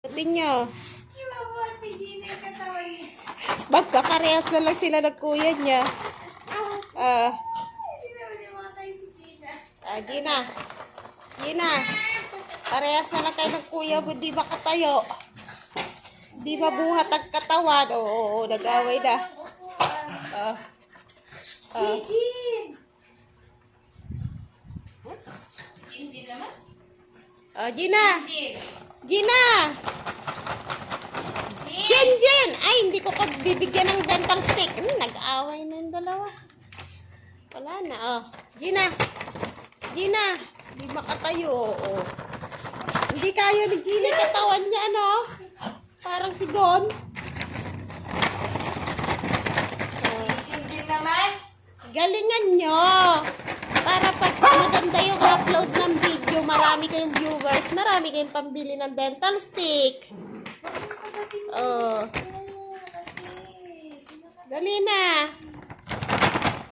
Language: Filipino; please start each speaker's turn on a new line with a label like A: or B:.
A: Buti nyo.
B: Iwabuhat ni Gina yung katawan niya.
A: Magkakarehas na lang sila ng kuya niya.
B: Hindi naman yung mga tayo si Gina.
A: Gina. Gina. Parehas na lang kayo ng kuya mo. Di ba katayo? Di ba buhat ang katawan? Oo, nag-away na.
B: Gin! Gin naman?
A: Gina.
B: Gin!
A: Gina. Jen, Jen! Ay, hindi ko pa bibigyan ng dental stick. Nag-away na yung dalawa. Wala na, Gina! Gina! Hindi makatayo, Hindi kaya ni Gina katawan niya, Parang si Don.
B: Gin naman?
A: Galingan nyo! Para pag maganda yung upload ng video, marami kayong viewers, marami kayong pambili ng dental stick. Dali na.